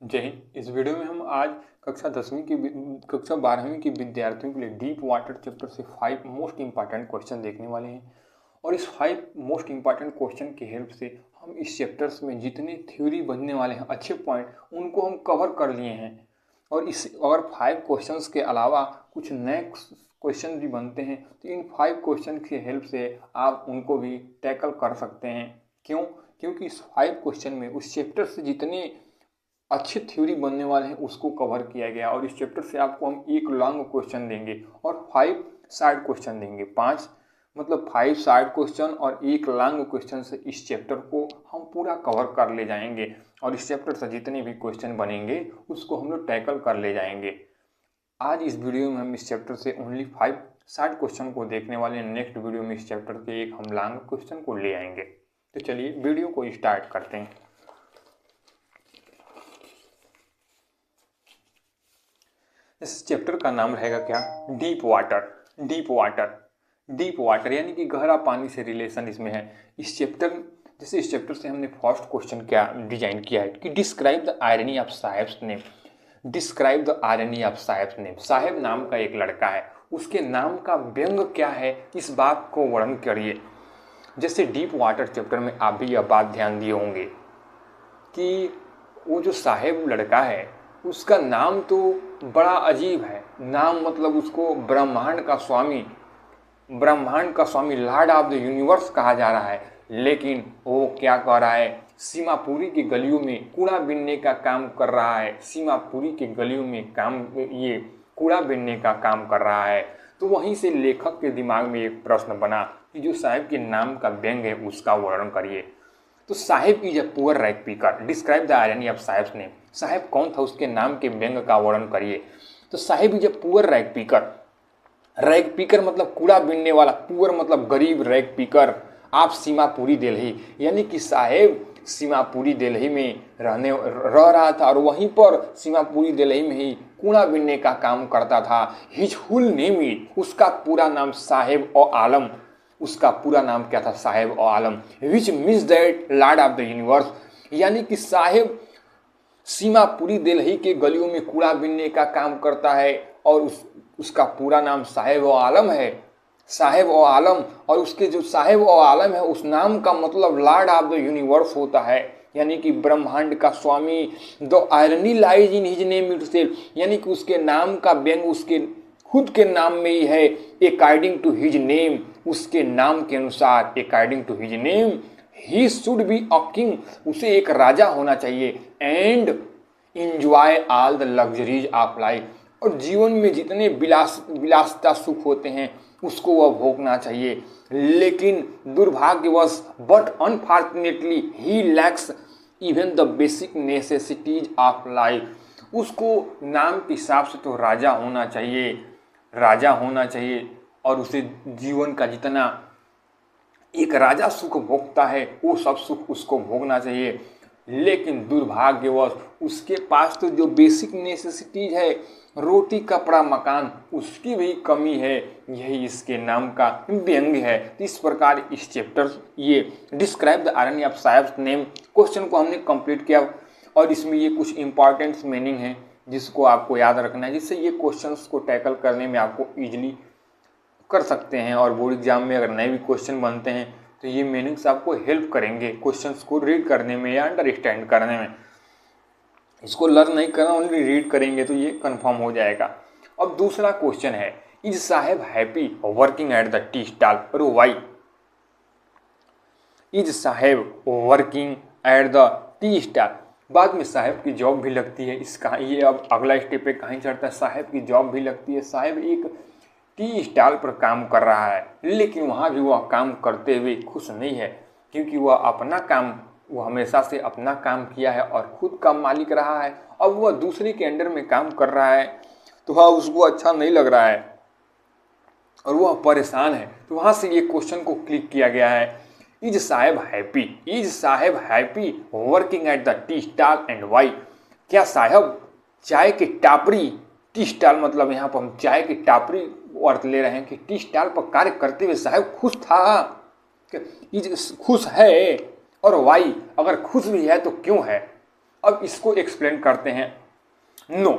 जय हिंद। इस वीडियो में हम आज कक्षा 12वीं के विद्यार्थियों के लिए डीप वाटर चैप्टर से 5 मोस्ट इंपॉर्टेंट क्वेश्चन देखने वाले हैं। और इस 5 मोस्ट इंपॉर्टेंट क्वेश्चन की हेल्प से हम इस चैप्टर्स में जितने थ्योरी बनने वाले हैं अच्छे पॉइंट उनको हम कवर कर लिए हैं। और इस अगर 5 क्वेश्चंस के अलावा कुछ नए क्वेश्चन भी बनते हैं तो इन 5 क्वेश्चन की हेल्प से आप उनको भी टैकल कर सकते हैं। क्यों? क्योंकि इस 5 क्वेश्चन में उस चैप्टर से जितने अच्छे थ्योरी बनने वाले हैं उसको कवर किया गया। और इस चैप्टर से आपको हम एक लॉन्ग क्वेश्चन देंगे और 5 शार्ट क्वेश्चन देंगे। 5 शार्ट क्वेश्चन और एक लॉन्ग क्वेश्चन से इस चैप्टर को हम पूरा कवर कर ले जाएंगे। और इस चैप्टर से जितने भी क्वेश्चन बनेंगे उसको हम लोग टैकल कर ले जाएंगे। आज इस वीडियो में हम इस चैप्टर से ओनली 5 शार्ट क्वेश्चन को देखने वाले हैं। नेक्स्ट वीडियो में इस चैप्टर के एक हम लॉन्ग क्वेश्चन को ले आएंगे। तो चलिए वीडियो को स्टार्ट करते हैं। इस चैप्टर का नाम रहेगा क्या? Deep water. Deep water deep water यानी कि गहरा पानी से रिलेशन इसमें है। इस चैप्टर से हमने फर्स्ट क्वेश्चन क्या डिजाइन किया है कि describe the irony of Saheb's name. Describe the irony of Saheb's name. Saheb नाम का एक लड़का है, उसके नाम का व्यंग क्या है, इस बात को वर्णन करिए। जैसे डीप वाटर चैप्टर में आप भी यह बात ध्यान दिए होंगे कि वो जो साहेब लड़का है उसका नाम तो बड़ा अजीब है। नाम मतलब उसको ब्रह्मांड का स्वामी लॉर्ड ऑफ द यूनिवर्स कहा जा रहा है। लेकिन वो क्या कर रहा है? सीमापुरी की गलियों में कूड़ा बीनने का काम कर रहा है। सीमापुरी की गलियों में ये कूड़ा बीनने का काम कर रहा है। तो वहीं से लेखक के दिमाग में एक प्रश्न बना कि जो साहेब के नाम का व्यंग है उसका वर्णन करिए। तो Saheb is a poor rag picker. Describe the irony of Saheb's name. Saheb कौन था, उसके नाम के व्यंग का वर्णन करिए। तो Saheb is a poor rag picker. Rag picker मतलब कूड़ा बीनने वाला, पुअर मतलब गरीब, रैग पिकर आप सीमापुरी दिल्ली, यानी कि साहेब सीमापुरी दिल्ली में रह रहा था और वहीं पर सीमापुरी दिल्ली में ही कूड़ा बीनने का काम करता था। हिज फुल नेम इज, उसका पूरा नाम साहेब और आलम। उसका पूरा नाम क्या था? साहेब और Alam. Which means that lord of the universe, यानी कि साहेब सीमापुरी दिल्ली के गलियों में कूड़ा बीनने का काम करता है और उसका पूरा नाम साहेब और आलम है। साहेब और आलम, और उसके जो साहेब और आलम है उस नाम का मतलब लॉर्ड ऑफ द यूनिवर्स होता है, यानी कि ब्रह्मांड का स्वामी। The irony lies in his name itself, यानी कि उसके नाम का व्यंग उसके खुद के नाम में ही है। अकॉर्डिंग टू हिज नेम, उसके नाम के अनुसार, according to his name he should be a king, उसे एक राजा होना चाहिए। And enjoy all the luxuries of life, और जीवन में जितने विलासिता सुख होते हैं उसको वह भोगना चाहिए। लेकिन दुर्भाग्यवश but unfortunately he lakhs even the basic necessities of life. उसको नाम के हिसाब से तो राजा होना चाहिए और उसे जीवन का जितना एक राजा सुख भोगता है वो सब सुख उसको भोगना चाहिए। लेकिन दुर्भाग्यवश उसके पास तो जो बेसिक नेसेसिटीज है, रोटी कपड़ा मकान, उसकी भी कमी है। यही इसके नाम का व्यंग है। इस प्रकार इस चैप्टर ये describe the irony of Saheb's name question को हमने कंप्लीट किया। और इसमें ये कुछ इंपॉर्टेंट मीनिंग है जिसको आपको याद रखना है, जिससे ये क्वेश्चंस को टैकल करने में आपको ईजिली कर सकते हैं। और बोर्ड एग्जाम में अगर नए भी क्वेश्चन बनते हैं तो ये मीनिंग्स आपको हेल्प करेंगे क्वेश्चंस को रीड करने में या अंडरस्टैंड करने में। इसको लर्न नहीं करना, ओनली रीड करेंगे तो ये कंफर्म हो जाएगा। अब दूसरा क्वेश्चन है, is Saheb happy working at the tea stall? और why? Is Saheb working at the tea stall, बाद में साहेब की जॉब भी लगती है। इसका ये अब अगला स्टेप पे कहीं चढ़ता है, साहेब की जॉब भी लगती है। साहेब एक टी स्टॉल पर काम कर रहा है, लेकिन वहाँ भी वह काम करते हुए खुश नहीं है, क्योंकि वो हमेशा से अपना काम किया है और खुद का मालिक रहा है। अब वह दूसरे के अंडर में काम कर रहा है तो वह उसको अच्छा नहीं लग रहा है और वह परेशान है। तो वहाँ से ये क्वेश्चन को क्लिक किया गया है, is Saheb happy working at the tea stall and why? क्या साहब चाय की टापरी, टी स्टॉल मतलब यहाँ पर हम चाय की टापरी अर्थ ले रहे हैं कि टी स्टॉल पर कार्य करते हुए साहब खुश था? खुश है, और वाई अगर खुश भी है तो क्यों है? अब इसको एक्सप्लेन करते हैं। नो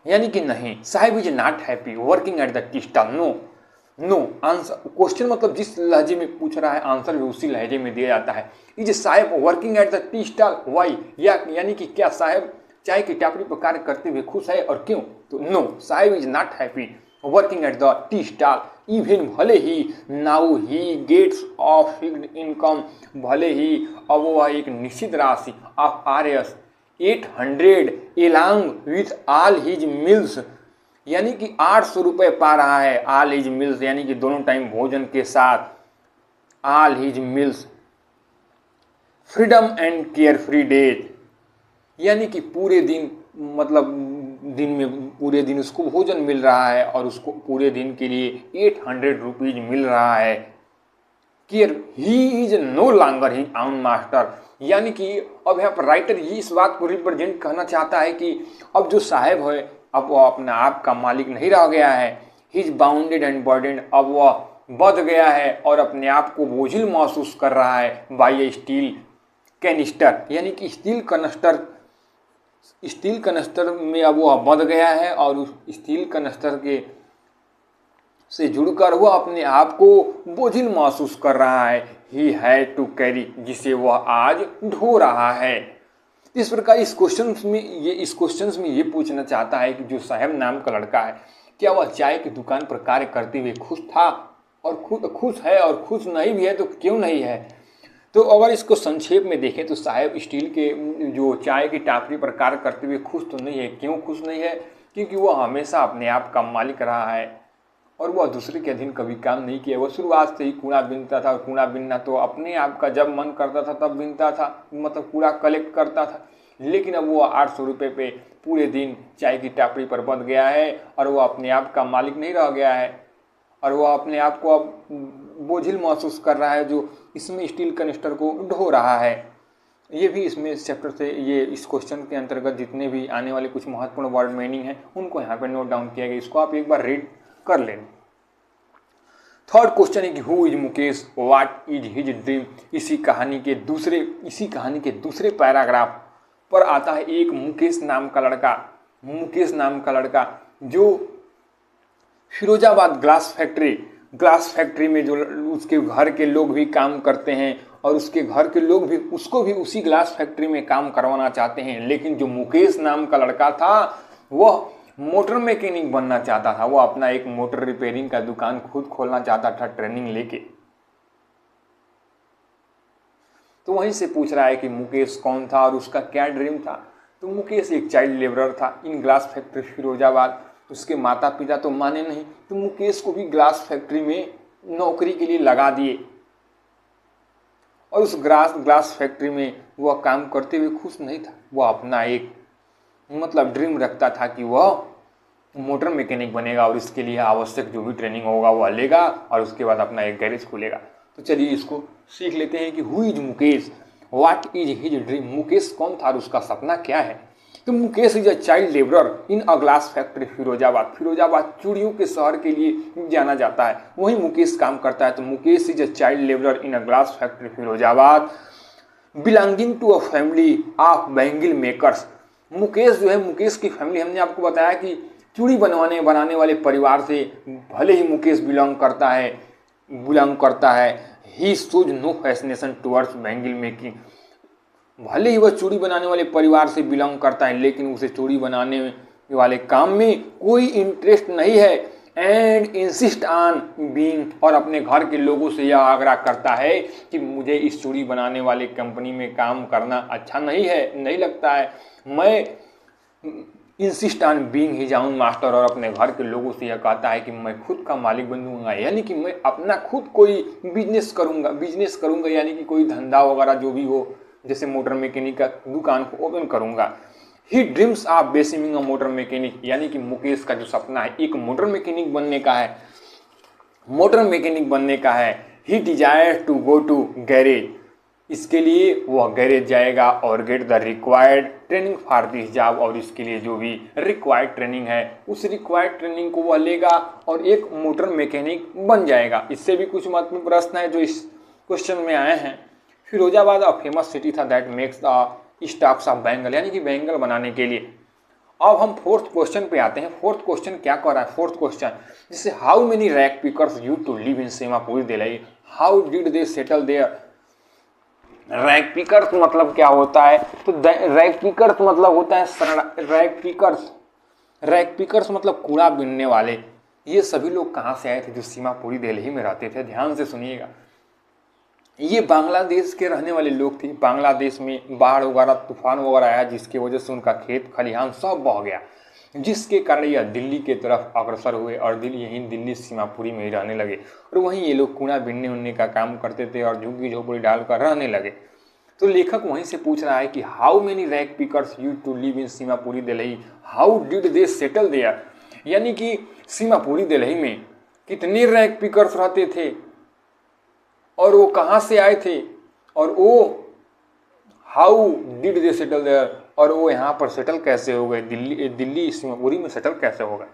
यानी कि नहीं, Sahib is not happy working at the tea stall. No no answer, question मतलब जिस लहजे में पूछ रहा है आंसर भी उसी लहजे में दिया जाता है। Is Sahib working at the tea stall why, यानी कि क्या साहिब चाय की टपरी पर कार्य करते हुए खुश है और क्यों? तो no, Sahib is not happy working at the tea stall even भले ही now he gets of fixed income, भले ही अब वह एक निश्चित राशि of RS 800 along with all his meals, यानी कि 800 रुपये पा रहा है। ऑल हिज मिल्स यानी कि दोनों टाइम भोजन के साथ, all his mills freedom and care free days, यानी कि पूरे दिन मतलब दिन में पूरे दिन उसको भोजन मिल रहा है और उसको पूरे दिन के लिए 800 रुपीज मिल रहा है। Care he is no longer his own master, यानी कि अब यहाँ पर राइटर ये इस बात को रिप्रेजेंट करना चाहता है कि अब जो साहेब है अब वह अपने आप का मालिक नहीं रह गया है। He is bounded and burdened, अब वह बंध गया है और अपने आप को बोझिल महसूस कर रहा है बाय ए स्टील कैनिस्टर, यानी कि स्टील कनस्टर में अब वह बंध गया है और उस स्टील कनस्टर के से जुड़कर वह अपने आप को बोझिल महसूस कर रहा है। ही हैड टू कैरी, जिसे वह आज ढो रहा है। इस प्रकार इस क्वेश्चन में ये पूछना चाहता है कि जो साहब नाम का लड़का है क्या वह चाय की दुकान पर कार्य करते हुए खुश था और खुश है, और खुश नहीं भी है तो क्यों नहीं है? तो अगर इसको संक्षेप में देखें तो साहब स्टील के जो चाय की टापरी पर कार्य करते हुए खुश तो नहीं है। क्यों खुश नहीं है? क्योंकि वह हमेशा अपने आप का मालिक रहा है और वह दूसरे के अधीन कभी काम नहीं किया। वह शुरुआत से ही कूड़ा बीनता था और कूड़ा बीनना तो अपने आप का जब मन करता था तब बीनता था, मतलब कूड़ा कलेक्ट करता था। लेकिन अब वो 800 रुपये पे पूरे दिन चाय की टापरी पर बंध गया है और वह अपने आप का मालिक नहीं रह गया है और वह अपने आप को अब बोझिल महसूस कर रहा है, जो इसमें स्टील कनिस्टर को ढो रहा है। ये भी इसमें इस चैप्टर से ये इस क्वेश्चन के अंतर्गत जितने भी आने वाले कुछ महत्वपूर्ण वर्ड मीनिंग है उनको यहाँ पे नोट डाउन किया गया। इसको आप एक बार रीड कर लें। थर्ड क्वेश्चन है कि who is Mukesh, what is his dream. इसी कहानी के दूसरे पैराग्राफ पर आता है एक मुकेश नाम का लड़का जो फिरोजाबाद ग्लास फैक्ट्री में जो उसके घर के लोग भी काम करते हैं और उसके घर के लोग भी उसको भी उसी ग्लास फैक्ट्री में काम करवाना चाहते हैं। लेकिन जो मुकेश नाम का लड़का था वह मोटर मैकेनिक बनना चाहता था। वह अपना एक मोटर रिपेयरिंग का दुकान खुद खोलना चाहता था ट्रेनिंग लेके। तो वहीं से पूछ रहा है कि मुकेश कौन था और उसका क्या ड्रीम था। तो मुकेश एक चाइल्ड लेबरर था इन ग्लास फैक्ट्री फिरोजाबाद। उसके माता पिता तो माने नहीं, तो मुकेश को भी ग्लास फैक्ट्री में नौकरी के लिए लगा दिए और उस ग्लास फैक्ट्री में वह काम करते हुए खुश नहीं था। वह अपना एक ड्रीम रखता था कि वह मोटर मैकेनिक बनेगा और इसके लिए आवश्यक जो भी ट्रेनिंग होगा वह लेगा और उसके बाद अपना एक गैरेज खोलेगा। तो चलिए इसको सीख लेते हैं कि who is Mukesh, what is his dream. Mukesh कौन था और उसका सपना क्या है? तो Mukesh is a child labourer in a glass factory Firozabad चूड़ियों के शहर के लिए जाना जाता है, वहीं मुकेश काम करता है। तो Mukesh is a child labourer in a glass factory Firozabad belonging to a family of bangle makers. Mukesh जो है, मुकेश की फैमिली हमने आपको बताया कि चूड़ी बनाने वाले परिवार से भले ही मुकेश बिलोंग करता है। He shows no fascination towards bangle making. भले ही वह चूड़ी बनाने वाले परिवार से बिलोंग करता है लेकिन उसे चूड़ी बनाने वाले काम में कोई इंटरेस्ट नहीं है। एंड इंसिस्ट ऑन बीइंग, और अपने घर के लोगों से यह आग्रह करता है कि मुझे इस चूड़ी बनाने वाले कंपनी में काम करना अच्छा नहीं लगता है। मैं insist on being his own master, और अपने घर के लोगों से यह कहता है कि मैं खुद का मालिक बनूंगा, यानी कि मैं अपना खुद कोई बिजनेस करूंगा, यानी कि कोई धंधा वगैरह जो भी हो, जैसे मोटर मैकेनिक का दुकान को ओपन करूंगा। He dreams of basing a motor mechanic, यानी कि मुकेश का जो सपना है एक मोटर मैकेनिक बनने का है। He desire to go to garage, इसके लिए वह गैरेज जाएगा और get the required training for this job, और इसके लिए जो भी रिक्वायर्ड ट्रेनिंग है उस रिक्वायर्ड ट्रेनिंग को वह लेगा और एक मोटर मैकेनिक बन जाएगा। इससे भी कुछ महत्वपूर्ण प्रश्न है जो इस क्वेश्चन में आए हैं। फिरोजाबाद अ फेमस सिटी था that makes the stocks of bangle, यानी कि बैंगल बनाने के लिए। अब हम फोर्थ क्वेश्चन पे आते हैं। फोर्थ क्वेश्चन क्या कर रहा है? फोर्थ क्वेश्चन जैसे how many rag pickers used to live in Seemapuri Delhi, how did they settle there. Rag pickers मतलब क्या होता है? तो रैग पिकर्स मतलब होता है रैग पिकर्स मतलब कूड़ा बीनने वाले। ये सभी लोग कहाँ से आए थे? जो सीमापुरी दिल्ली में रहते थे। ध्यान से सुनिएगा, ये बांग्लादेश के रहने वाले लोग थे। बांग्लादेश में बाढ़ वगैरह तूफान वगैरह आया, जिसकी वजह से उनका खेत खलिहान सब बह गया, जिसके कारण यह दिल्ली के तरफ अग्रसर हुए और दिल्ली सीमापुरी में ही रहने लगे। और वहीं ये लोग कूड़ा बीनने उनने का काम करते थे और झुग्गी झोपड़ी डालकर रहने लगे। तो लेखक वहीं से पूछ रहा है कि how many rag pickers used to live in Seemapuri Delhi, how did they settle there, यानी कि सीमापुरी दिल्ली में कितने रैग पिकर्स रहते थे और वो कहाँ से आए थे, और वो how did they settle there, और वो यहाँ पर सेटल कैसे हो गए, दिल्ली सीमापुरी में सेटल कैसे हो गए।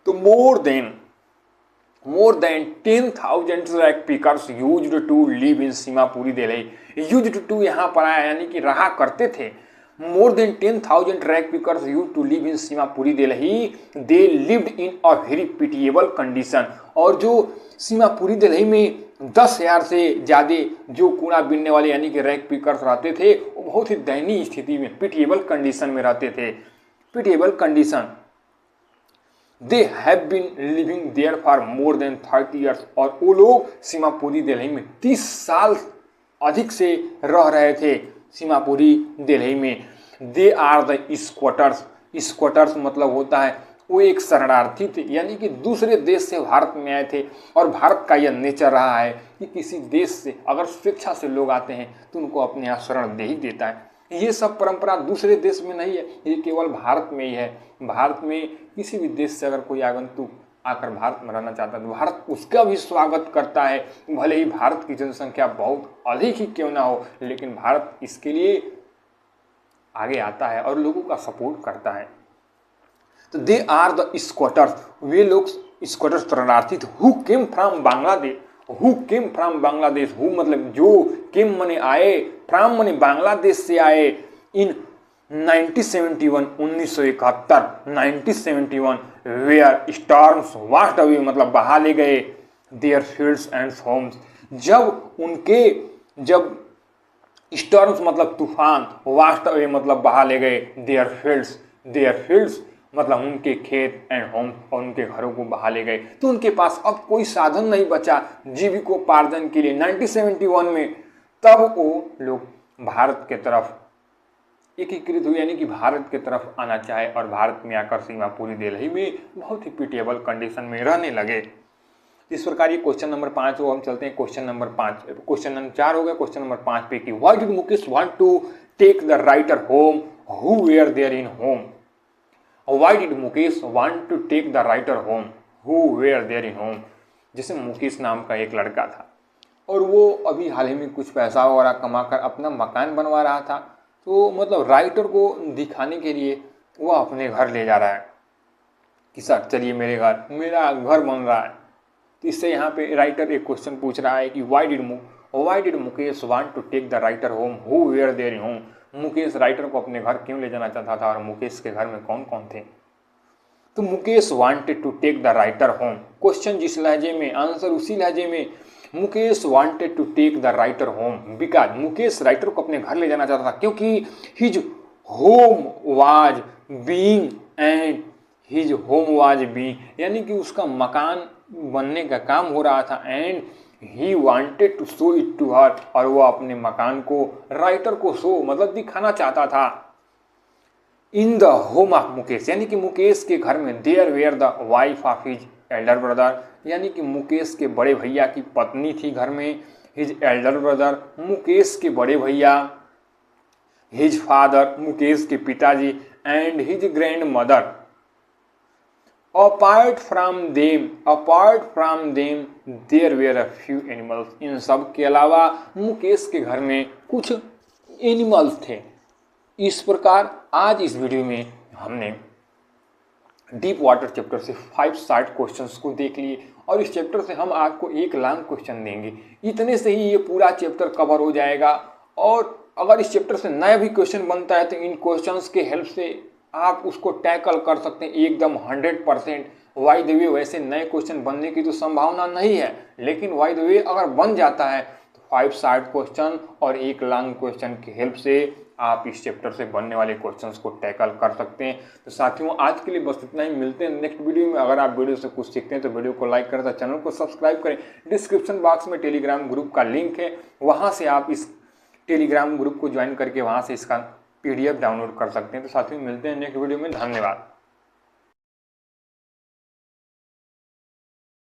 तो more than 10,000 rag pickers used to live in Seemapuri Delhi. Used to यहाँ पर आया यानी कि रहा करते थे। More than 10,000 rag pickers used to live in Seemapuri Delhi, they lived in a very pitiable condition. और जो सीमापुरी दिल्ली में 10,000 से ज़्यादा जो कूड़ा बीनने वाले यानी कि रैग पिकर्स रहते थे, वो बहुत ही दयनीय स्थिति में, पिटिएबल कंडीशन में रहते थे। Pitiable condition. They have been living there for more than 30 years, और वो लोग सीमापुरी दिल्ली में 30 साल अधिक से रह रहे थे सीमापुरी दिल्ली में। They are the squatters. Squatters मतलब होता है वो एक शरणार्थी थे, यानी कि दूसरे देश से भारत में आए थे। और भारत का यह नेचर रहा है कि किसी देश से अगर स्वेच्छा से लोग आते हैं तो उनको अपने यहाँ शरण दे ही देता है। ये सब परंपरा दूसरे देश में नहीं है, ये केवल भारत में ही है। भारत में किसी भी देश से अगर कोई आगंतुक आकर भारत में रहना चाहता है तो भारत उसका भी स्वागत करता है, भले ही भारत की जनसंख्या बहुत अधिक ही क्यों ना हो, लेकिन भारत इसके लिए आगे आता है और लोगों का सपोर्ट करता है। तो दे आर द स्क्वाटर्स, वे लोग स्क्वाटर्स शरणार्थी थे। Who came from Bangladesh, who came from Bangladesh, who मतलब जो, केम मने आए, फ्रॉम मने बांग्लादेश से आए। इन 1971 1971 1971 वेयर स्टॉर्म्स वास्ट अवे मतलब बहा ले गए देयर फील्ड्स एंड होम्स। जब स्टॉर्म्स मतलब तूफान, वास्ट अवे मतलब बहा ले गए देयर फील्ड्स मतलब उनके खेत एंड होम और उनके घरों को बहा ले गए। तो उनके पास अब कोई साधन नहीं बचा जीविकोपार्जन के लिए 1971 में। तब वो लोग भारत के तरफ एकीकृत हुए, यानी कि भारत के तरफ आना चाहे और भारत में आकर सीमापुरी दिल्ली में बहुत ही पिटिएबल कंडीशन में रहने लगे। इस प्रकार ये क्वेश्चन नंबर 5 हो। हम चलते हैं क्वेश्चन नंबर 5। क्वेश्चन नंबर 4 हो गया, क्वेश्चन नंबर 5 पे कि why did Mukesh want to take the writer home who were there in home. Why did Mukesh want to take the writer home who were there in home। जैसे मुकेश नाम का एक लड़का था और वो अभी हाल ही में कुछ पैसा वगैरह कमाकर अपना मकान बनवा रहा था। तो मतलब राइटर को दिखाने के लिए वो अपने घर ले जा रहा है कि सर चलिए मेरा घर बन रहा है। तो इससे यहाँ पे राइटर एक क्वेश्चन पूछ रहा है कि why did Mukesh want to take the writer home who were there in home। Mukesh writer को अपने घर क्यों ले जाना चाहता था और मुकेश के घर में कौन कौन थे। तो Mukesh wanted to take the writer home, question जिस लहजे में आंसर उसी लहजे में। Mukesh wanted to take the writer home because Mukesh writer को अपने घर ले जाना चाहता था क्योंकि his home was being and his home was being यानी कि उसका मकान बनने का काम हो रहा था and he wanted to show it to her और वो अपने मकान को राइटर को शो मतलब दिखाना चाहता था। In the home of Mukesh यानी कि मुकेश के घर में there were the wife of his elder brother यानी कि मुकेश के बड़े भैया की पत्नी थी घर में। हिज एल्डर ब्रदर मुकेश के बड़े भैया, हिज फादर मुकेश के पिताजी and his grandmother. Apart from them there were a few animals. इन सब के अलावा मुकेश के घर में कुछ एनिमल्स थे। इस प्रकार आज इस वीडियो में हमने डीप वाटर चैप्टर से 5 शार्ट क्वेश्चंस को देख लिए और इस चैप्टर से हम आपको 1 लॉन्ग क्वेश्चन देंगे। इतने से ही ये पूरा चैप्टर कवर हो जाएगा और अगर इस चैप्टर से नया भी क्वेश्चन बनता है तो इन क्वेश्चंस के हेल्प से आप उसको टैकल कर सकते हैं एकदम 100%। बाय द वे वैसे नए क्वेश्चन बनने की तो संभावना नहीं है, लेकिन बाय द वे अगर बन जाता है तो 5 शॉर्ट क्वेश्चन और 1 लॉन्ग क्वेश्चन की हेल्प से आप इस चैप्टर से बनने वाले क्वेश्चंस को टैकल कर सकते हैं। तो साथियों आज के लिए बस इतना ही, मिलते हैं नेक्स्ट वीडियो में। अगर आप वीडियो से कुछ सीखते हैं तो वीडियो को लाइक करें, चैनल को सब्सक्राइब करें। डिस्क्रिप्शन बॉक्स में टेलीग्राम ग्रुप का लिंक है, वहाँ से आप इस टेलीग्राम ग्रुप को ज्वाइन करके वहाँ से इसका PDF डाउनलोड कर सकते हैं। तो साथियों मिलते हैं नेक्स्ट वीडियो में, धन्यवाद।